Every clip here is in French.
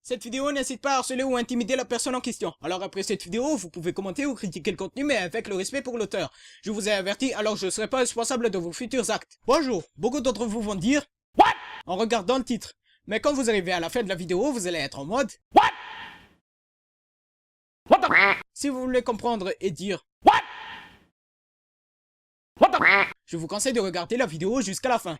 Cette vidéo n'incite pas à harceler ou intimider la personne en question. Alors après cette vidéo, vous pouvez commenter ou critiquer le contenu, mais avec le respect pour l'auteur. Je vous ai averti, alors je ne serai pas responsable de vos futurs actes. Bonjour, beaucoup d'entre vous vont dire « What ?» en regardant le titre. Mais quand vous arrivez à la fin de la vidéo, vous allez être en mode « What ?» What the... Si vous voulez comprendre et dire « What ?» What the... Je vous conseille de regarder la vidéo jusqu'à la fin.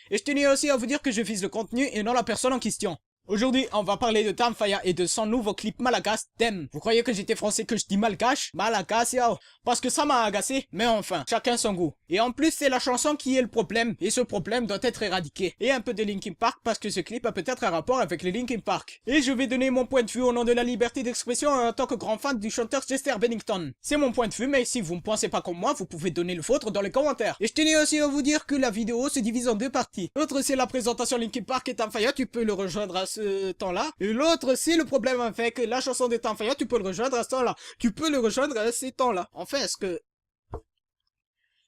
Et je tenais aussi à vous dire que je vise le contenu et non la personne en question. Aujourd'hui, on va parler de Tamfaya et de son nouveau clip Malagas, Dem. Vous croyez que j'étais français que je dis malgache? Malagas, yo. Parce que ça m'a agacé, mais enfin, chacun son goût. Et en plus, c'est la chanson qui est le problème, et ce problème doit être éradiqué. Et un peu de Linkin Park, parce que ce clip a peut-être un rapport avec les Linkin Park. Et je vais donner mon point de vue au nom de la liberté d'expression en tant que grand fan du chanteur Chester Bennington. C'est mon point de vue, mais si vous ne pensez pas comme moi, vous pouvez donner le vôtre dans les commentaires. Et je tenais aussi à vous dire que la vidéo se divise en deux parties. L'autre, c'est la présentation Linkin Park et Tamfaya, tu peux le rejoindre à ce temps-là. Et l'autre, c'est le problème avec la chanson de Tamfaya, tu peux le rejoindre à ce temps-là. Tu peux le rejoindre à ces temps-là. Enfin,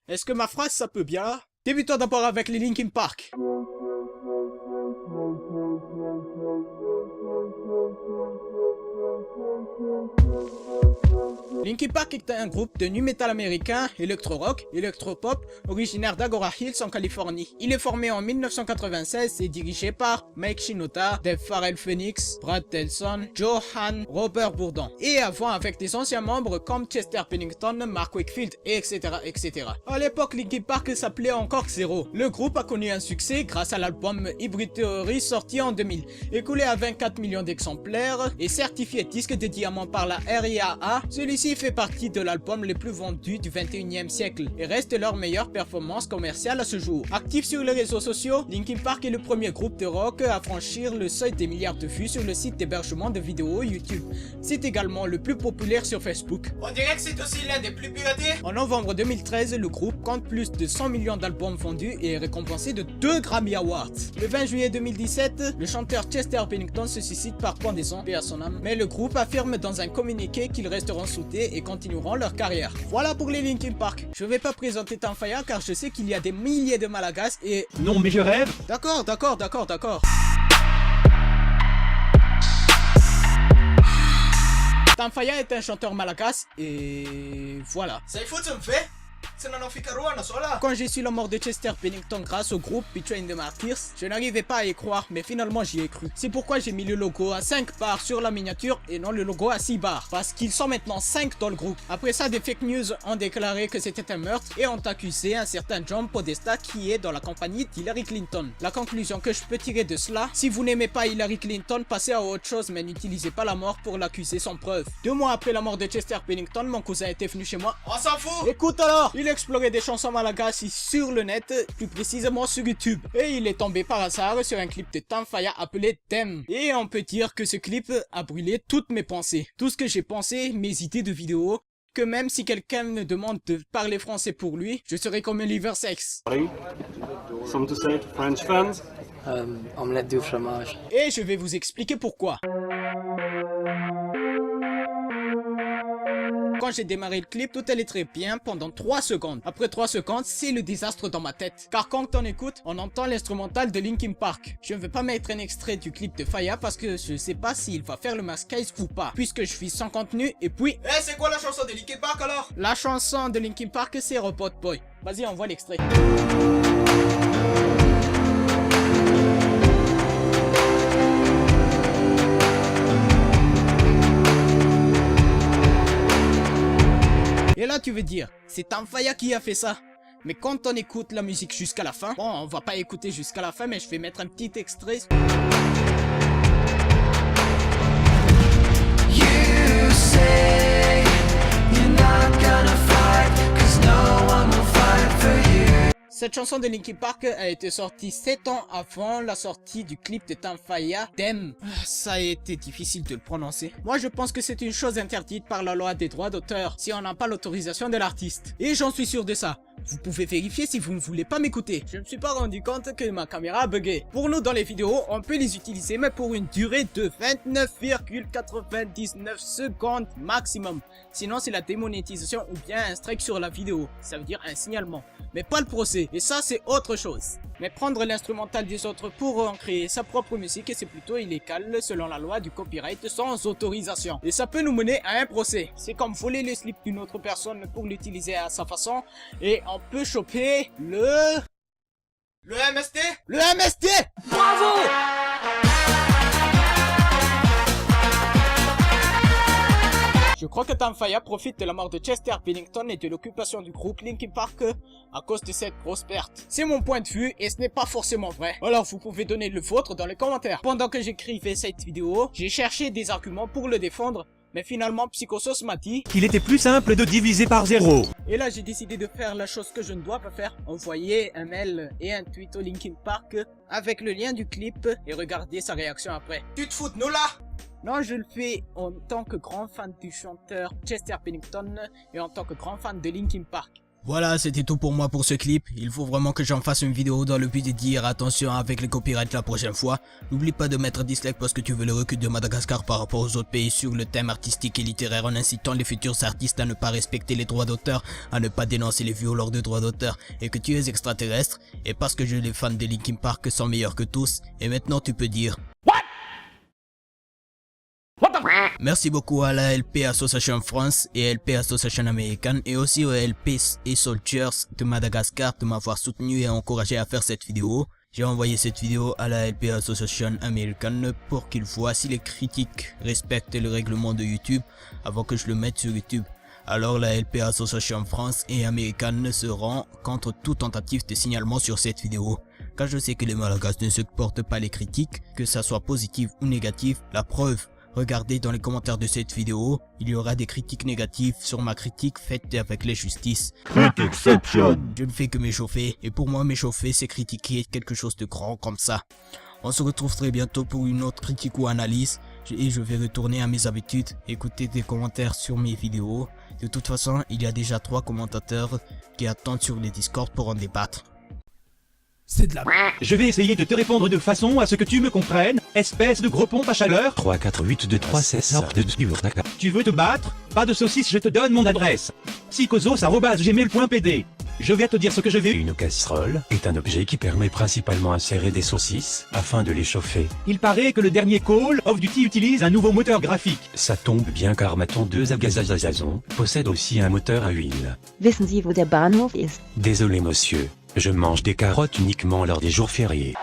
est-ce que ma phrase, ça peut bien? Débutons d'abord avec les Linkin Park. Linkin Park est un groupe de nu metal américain, électro-rock, électro-pop, originaire d'Agora Hills en Californie. Il est formé en 1996 et dirigé par Mike Shinoda, Dave Farrell Phoenix, Brad Delson, Joe Hahn, Robert Bourdon. Et avant avec des anciens membres comme Chester Bennington, Mark Wakefield, etc. etc. À l'époque, Linkin Park s'appelait encore Zero. Le groupe a connu un succès grâce à l'album Hybrid Theory sorti en 2000, écoulé à 24 millions d'exemplaires et certifié disque de diamant par la RIAA. Celui-ci fait partie de l'album les plus vendus du 21e siècle et reste leur meilleure performance commerciale à ce jour. Actif sur les réseaux sociaux, Linkin Park est le premier groupe de rock à franchir le seuil des milliards de vues sur le site d'hébergement de vidéos YouTube. C'est également le plus populaire sur Facebook. On dirait que c'est aussi l'un des plus piratés. En novembre 2013, le groupe compte plus de 100 millions d'albums vendus et est récompensé de 2 Grammy Awards. Le 20 juillet 2017, le chanteur Chester Bennington se suicide par pendaison, paix à son âme, mais le groupe affirme dans un communiqué qu'ils resteront soudés et continueront leur carrière. Voilà pour les Linkin Park. Je vais pas présenter Tamfaya car je sais qu'il y a des milliers de Malagas et... Non mais je rêve. D'accord. Tamfaya est un chanteur malagas et... voilà. Quand j'ai su la mort de Chester Bennington grâce au groupe Betraying the Martyrs, je n'arrivais pas à y croire, mais finalement j'y ai cru. C'est pourquoi j'ai mis le logo à 5 barres sur la miniature et non le logo à 6 barres, parce qu'ils sont maintenant 5 dans le groupe. Après ça, des fake news ont déclaré que c'était un meurtre et ont accusé un certain John Podesta qui est dans la compagnie d'Hillary Clinton. La conclusion que je peux tirer de cela, si vous n'aimez pas Hillary Clinton, passez à autre chose mais n'utilisez pas la mort pour l'accuser sans preuve. 2 mois après la mort de Chester Bennington, mon cousin était venu chez moi. On s'en fout! Écoute alors! Il explorait des chansons malagasy sur le net, plus précisément sur YouTube. Et il est tombé par hasard sur un clip de Tamfaya appelé Dem. Et on peut dire que ce clip a brûlé toutes mes pensées. Tout ce que j'ai pensé, mes idées de vidéos, que même si quelqu'un me demande de parler français pour lui, je serai comme un liver sex. Something to say to French fans? Omelette du fromage. Et je vais vous expliquer pourquoi. Quand j'ai démarré le clip, tout allait très bien pendant 3 secondes. Après 3 secondes, c'est le désastre dans ma tête. Car quand on écoute, on entend l'instrumental de Linkin Park. Je ne vais pas mettre un extrait du clip de Faya parce que je sais pas s'il va faire le masquise ou pas. Puisque je suis sans contenu et puis... c'est quoi la chanson de Linkin Park alors? La chanson de Linkin Park, c'est Robot Boy. Vas-y, on voit l'extrait. Et là tu veux dire, c'est Tamfaya qui a fait ça. Mais quand on écoute la musique jusqu'à la fin, bon on va pas écouter jusqu'à la fin mais je vais mettre un petit extrait. You say you're not gonna fight, 'cause no one will fight for you. Cette chanson de Linkin Park a été sortie 7 ans avant la sortie du clip de Tamfaya, Dem. Ça a été difficile de le prononcer. Moi je pense que c'est une chose interdite par la loi des droits d'auteur si on n'a pas l'autorisation de l'artiste. Et j'en suis sûr de ça. Vous pouvez vérifier si vous ne voulez pas m'écouter. Je ne me suis pas rendu compte que ma caméra a bugué. Pour nous, dans les vidéos, on peut les utiliser, mais pour une durée de 29,99 secondes maximum. Sinon, c'est la démonétisation ou bien un strike sur la vidéo. Ça veut dire un signalement. Mais pas le procès. Et ça, c'est autre chose. Mais prendre l'instrumental des autres pour en créer sa propre musique, c'est plutôt illégal selon la loi du copyright sans autorisation. Et ça peut nous mener à un procès. C'est comme voler le slip d'une autre personne pour l'utiliser à sa façon. Et on peut choper le MST. Le MST. Bravo! Je crois que Tom Faya profite de la mort de Chester Bennington et de l'occupation du groupe Linkin Park à cause de cette grosse perte. C'est mon point de vue et ce n'est pas forcément vrai. Alors vous pouvez donner le vôtre dans les commentaires. Pendant que j'écrivais cette vidéo, j'ai cherché des arguments pour le défendre, mais finalement Psychosos m'a dit qu'il était plus simple de diviser par 0. Et là j'ai décidé de faire la chose que je ne dois pas faire, envoyer un mail et un tweet au Linkin Park avec le lien du clip et regarder sa réaction après. Tu te fous de nous là? Non, je le fais en tant que grand fan du chanteur Chester Bennington et en tant que grand fan de Linkin Park. Voilà, c'était tout pour moi pour ce clip. Il faut vraiment que j'en fasse une vidéo dans le but de dire attention avec les copyrights la prochaine fois. N'oublie pas de mettre dislike parce que tu veux le recul de Madagascar par rapport aux autres pays sur le thème artistique et littéraire en incitant les futurs artistes à ne pas respecter les droits d'auteur, à ne pas dénoncer les violeurs de droits d'auteur et que tu es extraterrestre. Et parce que les fans de Linkin Park sont meilleurs que tous. Et maintenant tu peux dire... Merci beaucoup à la LP Association France et LP Association Américaine et aussi aux LP et Soldiers de Madagascar de m'avoir soutenu et encouragé à faire cette vidéo. J'ai envoyé cette vidéo à la LP Association Américaine pour qu'ils voient si les critiques respectent le règlement de YouTube avant que je le mette sur YouTube. Alors la LP Association France et Américaine seront contre toute tentative de signalement sur cette vidéo. Car je sais que les Malagasy ne supportent pas les critiques, que ça soit positif ou négatif, la preuve. Regardez dans les commentaires de cette vidéo, il y aura des critiques négatives sur ma critique faite avec les justices. Critiqueception. Je ne fais que m'échauffer, et pour moi m'échauffer c'est critiquer quelque chose de grand comme ça. On se retrouve très bientôt pour une autre critique ou analyse, et je vais retourner à mes habitudes, écouter des commentaires sur mes vidéos. De toute façon, il y a déjà 3 commentateurs qui attendent sur les Discord pour en débattre. C'est de la... Je vais essayer de te répondre de façon à ce que tu me comprennes, espèce de gros pompe à chaleur. 3 4 8 2 3 16 sortes de Tu veux te battre? Pas de saucisse, je te donne mon adresse. psychosos@gmail.pd. Je vais te dire ce que je vais. Une casserole est un objet qui permet principalement d'insérer des saucisses afin de les chauffer. Il paraît que le dernier Call of Duty utilise un nouveau moteur graphique. Ça tombe bien car ma tondeuse à gazazazazon possède aussi un moteur à huile. Wissen Sie, wo der Bahnhof ist? Désolé monsieur, je mange des carottes uniquement lors des jours fériés.